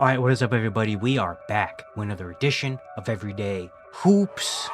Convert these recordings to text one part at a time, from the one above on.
All right, what is up, everybody? We are back with another edition of Everyday Hoops.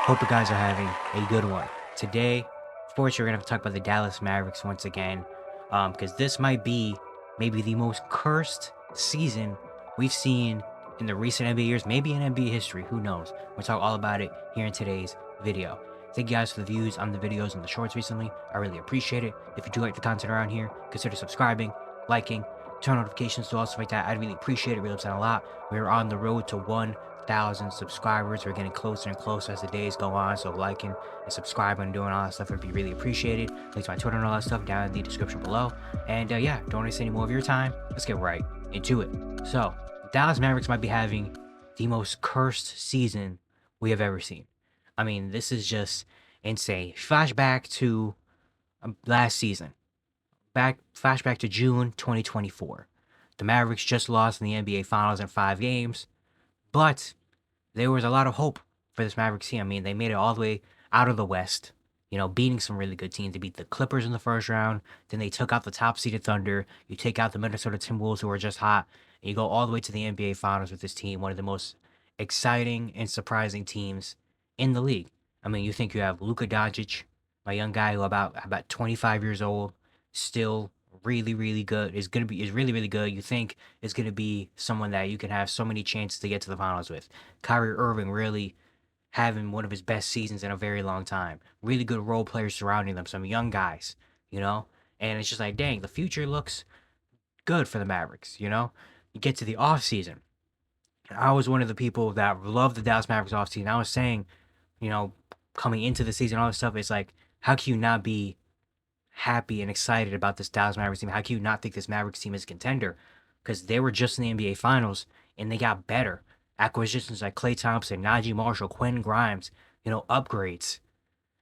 Hope you guys are having a good one. Today, of course, we're going to talk about the Dallas Mavericks once again, because this might be maybe the most cursed season we've seen in the recent NBA years, maybe in NBA history. Who knows? We'll talk all about it here in today's video. Thank you guys for the views on the videos and the shorts recently. I really appreciate it. If you do like the content around here, consider subscribing, liking, turn notifications to all stuff like that. I'd really appreciate it. Really helps out a lot. We're on the road to 1,000 subscribers. We're getting closer and closer as the days go on. So liking and subscribing and doing all that stuff would be really appreciated. Links to my Twitter and all that stuff down in the description below. And yeah, don't waste any more of your time. Let's get right into it. So Dallas Mavericks might be having the most cursed season we have ever seen. I mean, this is just insane. Flashback to last season. Flashback to June 2024. The Mavericks just lost in the NBA Finals in 5 games, but there was a lot of hope for this Mavericks team. I mean, they made it all the way out of the West, beating some really good teams. They beat the Clippers in the first round. Then they took out the top seeded Thunder. You take out the Minnesota Timberwolves, who are just hot, and you go all the way to the NBA Finals with this team, one of the most exciting and surprising teams in the league. I mean, you think you have Luka Doncic, my young guy who about 25 years old, still really, really good. Is really, really good. You think is gonna be someone that you can have so many chances to get to the finals with. Kyrie Irving really having one of his best seasons in a very long time. Really good role players surrounding them, some young guys, you know? And it's just like, dang, the future looks good for the Mavericks. You get to the offseason. I was one of the people that loved the Dallas Mavericks offseason. I was saying, you know, coming into the season, all this stuff, it's like, how can you not be happy and excited about this Dallas Mavericks team? How can you not think this Mavericks team is a contender? Because they were just in the NBA Finals and they got better. Acquisitions like Klay Thompson, Najee Marshall, Quentin Grimes, upgrades.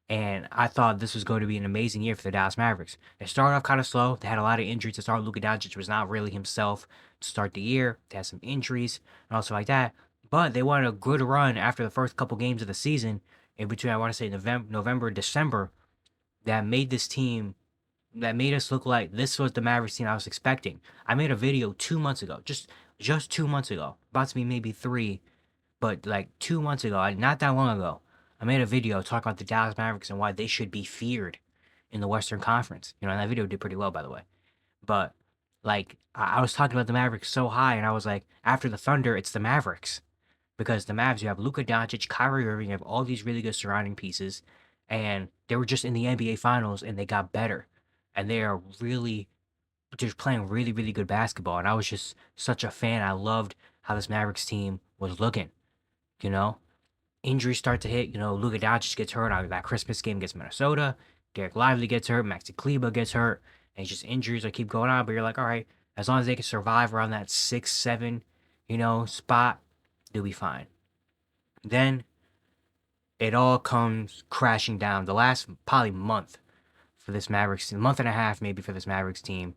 And I thought this was going to be an amazing year for the Dallas Mavericks. They started off kind of slow. They had a lot of injuries to start. Luka Doncic was not really himself to start the year. They had some injuries and also like that. But they won a good run after the first couple games of the season in between, I want to say, November, December, that made this team that made us look like this was the Mavericks team I was expecting. I made a video 2 months ago, just 2 months ago, about to be maybe 3, but like 2 months ago, not that long ago, I made a video talking about the Dallas Mavericks and why they should be feared in the Western Conference. And that video did pretty well, by the way. But like I was talking about the Mavericks so high, and I was like, after the Thunder, it's the Mavericks. Because the Mavs, you have Luka Doncic, Kyrie Irving, you have all these really good surrounding pieces, and they were just in the NBA Finals and they got better, and they are really just playing really, really good basketball. And I was just such a fan. I loved how this Mavericks team was looking. You know, Injuries start to hit. Luka Doncic gets hurt on that Christmas game against Minnesota. Derek Lively gets hurt. Maxi Kleber gets hurt, and it's just injuries that keep going on. But you're like, all right, as long as they can survive around that 6-7, spot, they'll be fine. Then it all comes crashing down. The last probably month for this Mavericks team, month and a half maybe for this Mavericks team,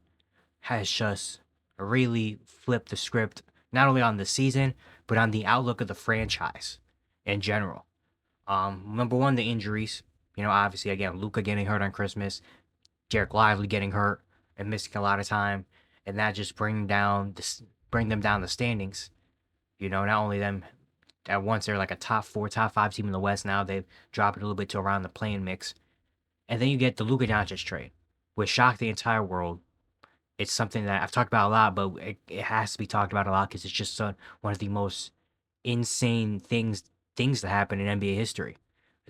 has just really flipped the script, not only on the season, but on the outlook of the franchise in general. Number one, the injuries. Obviously, again, Luka getting hurt on Christmas, Derek Lively getting hurt and missing a lot of time, and that just bring them down the standings. Not only them at once they're like a top 4, top 5 team in the West. Now they've dropped it a little bit to around the playing mix. And then you get the Luka Doncic trade, which shocked the entire world. It's something that I've talked about a lot, but it has to be talked about a lot because it's just one of the most insane things that happen in NBA history.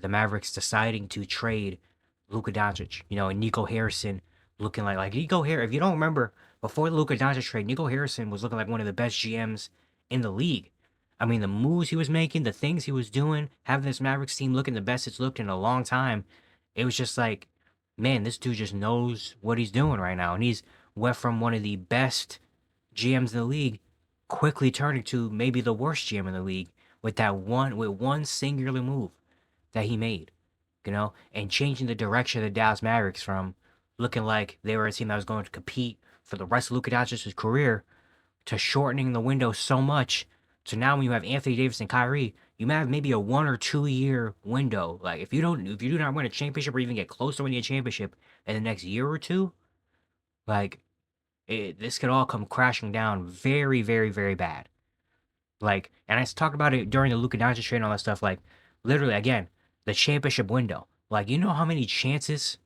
The Mavericks deciding to trade Luka Doncic, and Nico Harrison looking like Nico Harrison. If you don't remember, before the Luka Doncic trade, Nico Harrison was looking like one of the best GMs in the league. I mean, the moves he was making, the things he was doing, having this Mavericks team looking the best it's looked in a long time. It was just like, man, this dude just knows what he's doing right now. And he's went from one of the best GMs in the league quickly turning to maybe the worst GM in the league with one singular move that he made, and changing the direction of the Dallas Mavericks from looking like they were a team that was going to compete for the rest of Luka Doncic's career to shortening the window so much. So now when you have Anthony Davis and Kyrie, you might have maybe a 1 or 2 year window. Like if you do not win a championship or even get close to winning a championship in the next year or two, like This could all come crashing down very, very, very bad. Like, and I talked about it during the Luka Doncic trade and all that stuff. Like, literally, again, the championship window. Like, you know how many chances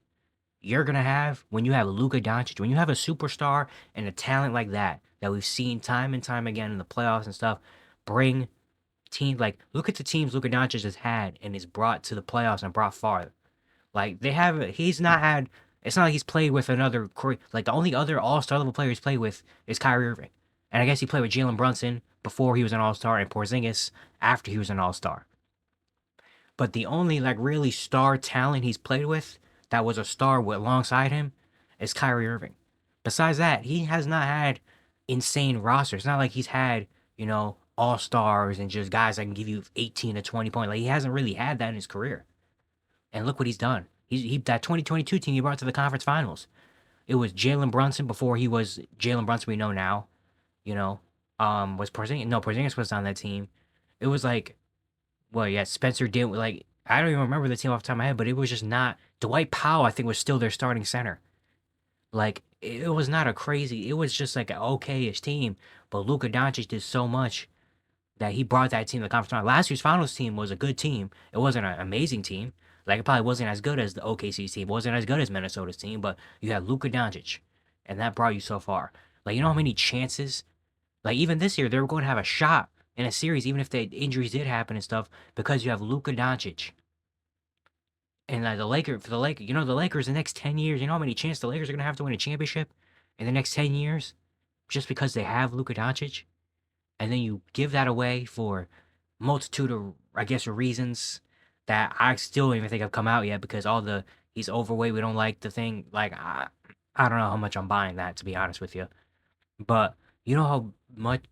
you're gonna have when you have Luka Doncic, when you have a superstar and a talent like that we've seen time and time again in the playoffs and stuff, bring teams like look at the teams Luka Doncic has had and is brought to the playoffs and brought far. Like they have, he's not had. It's not like he's played with another. Like the only other All Star level player he's played with is Kyrie Irving, and I guess he played with Jalen Brunson before he was an All Star and Porzingis after he was an All Star. But the only like really star talent he's played with that was a star with alongside him is Kyrie Irving. Besides that, he has not had insane rosters. It's not like he's had, all stars and just guys that can give you 18 to 20 points. Like he hasn't really had that in his career. And look what he's done. He that 2022 team he brought to the conference finals. It was Jalen Brunson before he was Jalen Brunson we know now. You know, was Porzingis? No, Porzingis was on that team. It was like, well, yeah, Spencer did like I don't even remember the team off the top of my head, but it was just not. Dwight Powell, I think, was still their starting center. Like it was not a crazy. It was just like an okay-ish team. But Luka Doncic did so much that he brought that team to the conference final. Last year's finals team was a good team. It wasn't an amazing team. Like it probably wasn't as good as the OKC's team. It wasn't as good as Minnesota's team. But you had Luka Doncic, and that brought you so far. Like you know how many chances. Like even this year, they were going to have a shot in a series, even if the injuries did happen and stuff, because you have Luka Doncic. And the Lakers, for the Lakers, the Lakers, the next 10 years, you know how many chances the Lakers are going to have to win a championship in the next 10 years just because they have Luka Doncic? And then you give that away for multitude of, I guess, reasons that I still don't even think have come out yet because he's overweight, we don't like the thing. Like, I don't know how much I'm buying that, to be honest with you. But you know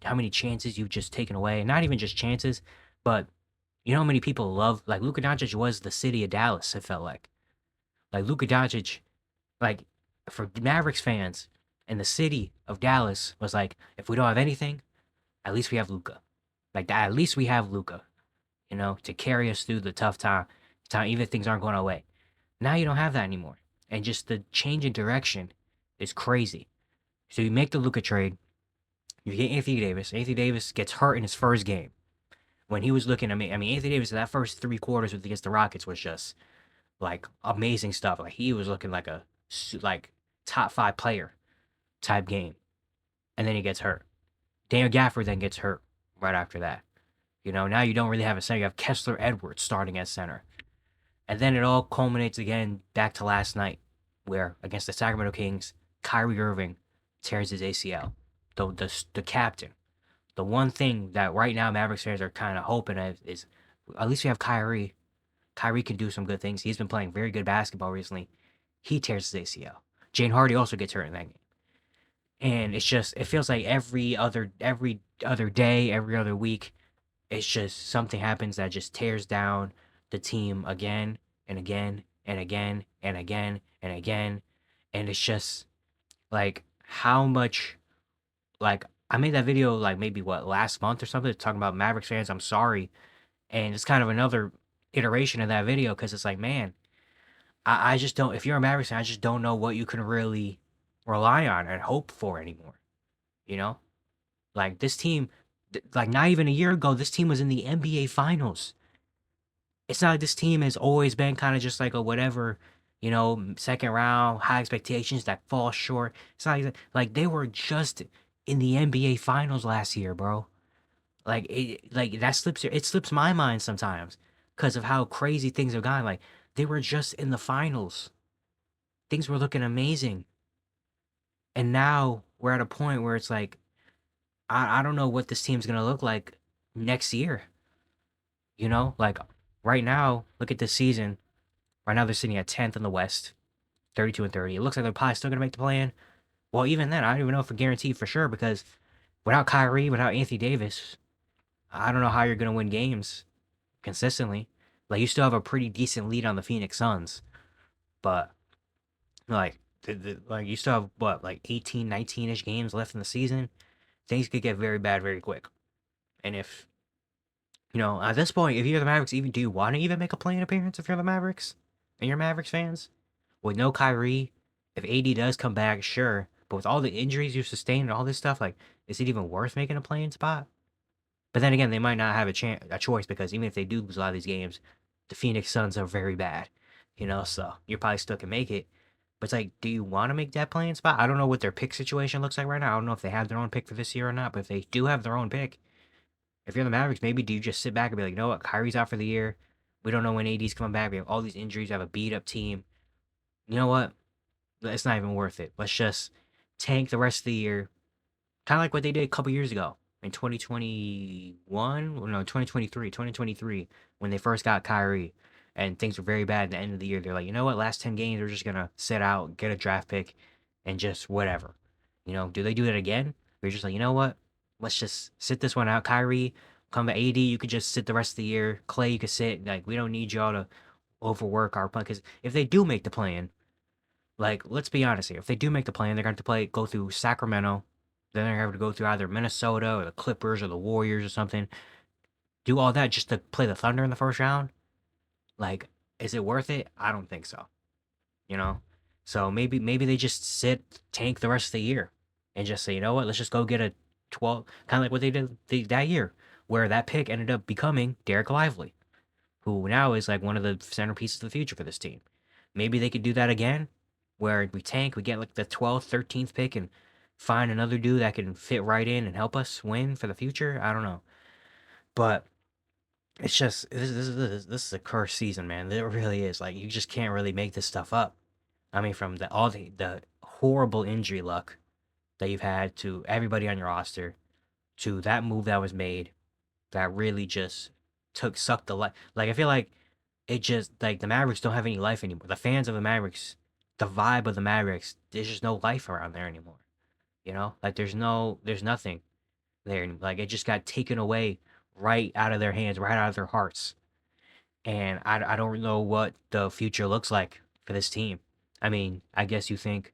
how many chances you've just taken away? Not even just chances, but you know how many people love like Luka Doncic was the city of Dallas, it felt like. Like Luka Doncic, like for Mavericks fans in the city of Dallas was like, if we don't have anything, at least we have Luka. Like that, at least we have Luka, to carry us through the tough time even if things aren't going our way. Now you don't have that anymore. And just the change in direction is crazy. So you make the Luka trade, you get Anthony Davis. Anthony Davis gets hurt in his first game. When he was looking at me, I mean, Anthony Davis, that first 3 quarters against the Rockets was just like amazing stuff. Like he was looking like a like top 5 player type game, and then he gets hurt. Daniel Gafford then gets hurt right after that. Now you don't really have a center. You have Kessler Edwards starting at center, and then it all culminates again back to last night, where against the Sacramento Kings, Kyrie Irving tears his ACL. The captain. The one thing that right now Mavericks fans are kind of hoping is at least we have Kyrie. Kyrie can do some good things. He's been playing very good basketball recently. He tears his ACL. Jane Hardy also gets hurt in that game. And it feels like every other day, every other week, it's just something happens that just tears down the team again and again and again and again and again. And it's just like how much like I made that video like maybe last month or something talking about Mavericks fans. I'm sorry, and it's kind of another iteration of that video because it's like, man, I just don't. If you're a Mavericks fan, I just don't know what you can really rely on and hope for anymore. You know, like this team, like not even a year ago, this team was in the NBA Finals. It's not like this team has always been kind of just like a whatever, second round, high expectations that fall short. It's not like they were just in the NBA Finals last year, bro. Like that slips my mind sometimes because of how crazy things have gone. Like they were just in the finals. Things were looking amazing. And now we're at a point where it's like I don't know what this team's gonna look like next year. Like right now, look at this season. Right now they're sitting at 10th in the West, 32-30. It looks like they're probably still gonna make the play-in. Well, even then, I don't even know if we're guaranteed for sure because without Kyrie, without Anthony Davis, I don't know how you're gonna win games consistently. Like you still have a pretty decent lead on the Phoenix Suns, but like like you still have what like 18, 19ish games left in the season. Things could get very bad very quick. And if at this point, if you're the Mavericks, even do you want to even make a play-in appearance if you're the Mavericks and you're Mavericks fans with no Kyrie? If AD does come back, sure, But with all the injuries you sustained and all this stuff, like, is it even worth making a playing spot? But then again, they might not have a choice because even if they do lose a lot of these games, the Phoenix Suns are very bad, so you probably still can make it. But it's like, do you want to make that playing spot? I don't know what their pick situation looks like right now. I don't know if they have their own pick for this year or not, but if they do have their own pick, if you're the Mavericks, maybe do you just sit back and be like, you know what, Kyrie's out for the year. We don't know when AD's coming back. We have all these injuries. We have a beat up team. You know what? It's not even worth it. Let's just tank the rest of the year. Kind of like what they did a couple years ago in 2021, or no, 2023, when they first got Kyrie and things were very bad at the end of the year. They're like, you know what, last 10 games, we're just going to sit out, get a draft pick, and just whatever. Do they do that again? They're just like, you know what, let's just sit this one out. Kyrie, come to AD, you could just sit the rest of the year. Clay, you could sit. Like, we don't need y'all to overwork our plan. Because if they do make the plan, like, let's be honest here. If they do make the plan, they're going to go through Sacramento. Then they're going to have to go through either Minnesota or the Clippers or the Warriors or something. Do all that just to play the Thunder in the first round? Like, is it worth it? I don't think so. You know? So maybe they just tank the rest of the year, and just say, you know what, let's just go get a 12, kind of like what they did that year, where that pick ended up becoming Derek Lively, who now is like one of the centerpieces of the future for this team. Maybe they could do that again, where we tank, we get like the 12th, 13th pick, and find another dude that can fit right in and help us win for the future. I don't know, but it's just this is a cursed season, man. It really is. Like, you just can't really make this stuff up. I mean, from the horrible injury luck that you've had to everybody on your roster, to that move that was made that really just sucked the life. Like, I feel like it just, like, the Mavericks don't have any life anymore. The fans of the Mavericks, the vibe of the Mavericks, there's just no life around there anymore. Like, there's nothing there. Like, it just got taken away right out of their hands, right out of their hearts. And I don't know what the future looks like for this team. I mean, I guess you think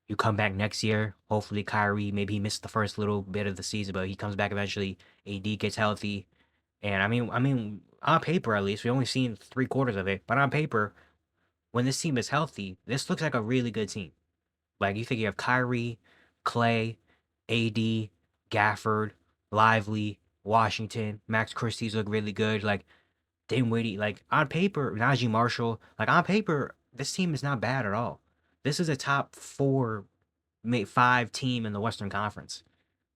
you come back next year. Hopefully, Kyrie, maybe he missed the first little bit of the season, but he comes back eventually. AD gets healthy, and I mean, on paper at least, we only seen 3/4 of it. But on paper, when this team is healthy, this looks like a really good team. Like, you think you have Kyrie, Clay, AD, Gafford, Lively, Washington, Max Christie's look really good. Like, Dinwiddie, like, on paper, Najee Marshall, like, on paper, this team is not bad at all. This is a top 4, 5 team in the Western Conference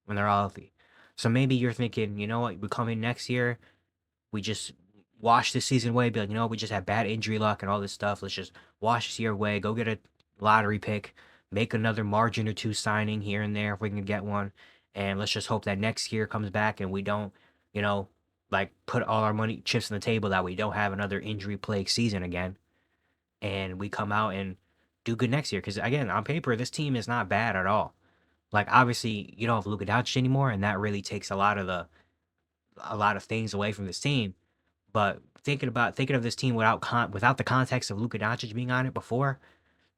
when they're all healthy. So maybe you're thinking, you know what, we come in next year, we just wash this season away, be like, we just have bad injury luck and all this stuff. Let's just wash this year away, go get a lottery pick, make another margin or two signing here and there if we can get one. And let's just hope that next year comes back and we don't, you know, like, put all our money chips on the table, that we don't have another injury plagued season again. And we come out and do good next year. Because again, on paper, this team is not bad at all. Like, obviously, you don't have Luka Doncic anymore, and that really takes a lot of things away from this team. But thinking of this team without the context of Luka Doncic being on it before,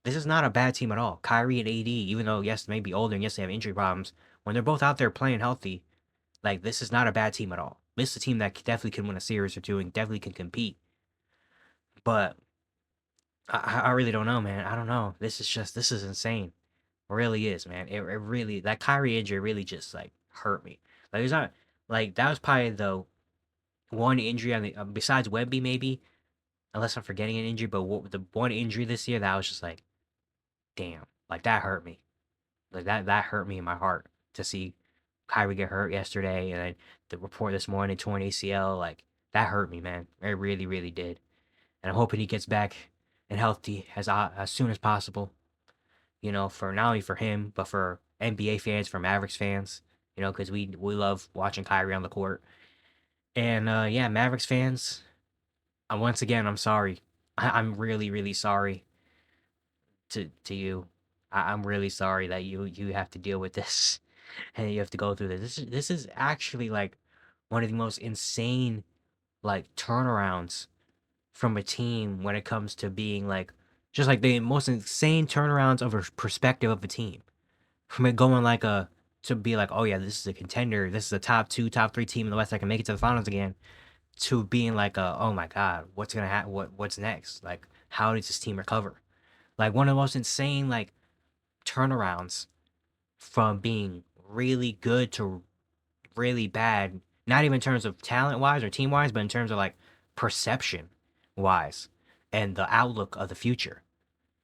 this is not a bad team at all. Kyrie and AD, even though yes, they may be older and yes, they have injury problems, when they're both out there playing healthy, like, this is not a bad team at all. This is a team that definitely can win a series or two and definitely can compete. But I really don't know, man. I don't know. This is insane. It really is, man. It really, that Kyrie injury really just, like, hurt me. Like, it's not like, that was probably the one injury on the besides Wemby, maybe, unless I'm forgetting an injury. But the one injury this year that was just like, damn, like, that hurt me. Like, that hurt me in my heart to see Kyrie get hurt yesterday, and then the report this morning, torn ACL. Like, that hurt me, man. It really, really did. And I'm hoping he gets back and healthy as soon as possible. For not only for him, but for NBA fans, for Mavericks fans. Because we love watching Kyrie on the court. And yeah, Mavericks fans, once again, I'm sorry. I'm really, really sorry to you. I'm really sorry that you have to deal with this and you have to go through this. This is actually, like, one of the most insane, like, turnarounds from a team when it comes to being, like, just like the most insane turnarounds of a perspective of a team. From it going like to be like, oh yeah, this is a contender, this is a top 2, top 3 team in the West that can make it to the finals again, to being like, oh my god, what's gonna happen? What's next? Like, how does this team recover? Like, one of the most insane, like, turnarounds from being really good to really bad, not even in terms of talent wise or team wise, but in terms of like perception wise and the outlook of the future.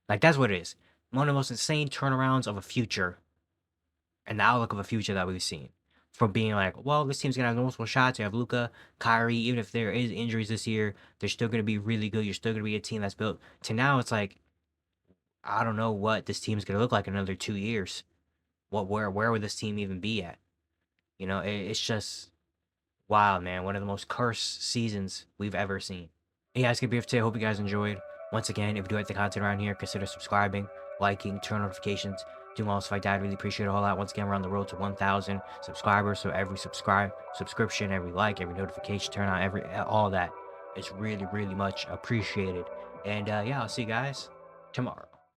Like that's what it is. One of the most insane turnarounds of a future and the outlook of a future that we've seen. From being like, well, this team's gonna have multiple shots. You have Luka, Kyrie. Even if there is injuries this year, they're still gonna be really good. You're still gonna be a team that's built. To now, it's like I don't know what this team's gonna look like in another 2 years. Where would this team even be at? It's just wild, man. One of the most cursed seasons we've ever seen. Yeah, it's gonna be it for today. Hope you guys enjoyed. Once again, if you do like the content around here, consider subscribing, liking, turn notifications, doing all this if I die. I'd really appreciate it all out. Once again, we're on the road to 1,000 subscribers. So every subscription, every like, every notification, turn on, all that is really, really much appreciated. And yeah, I'll see you guys tomorrow.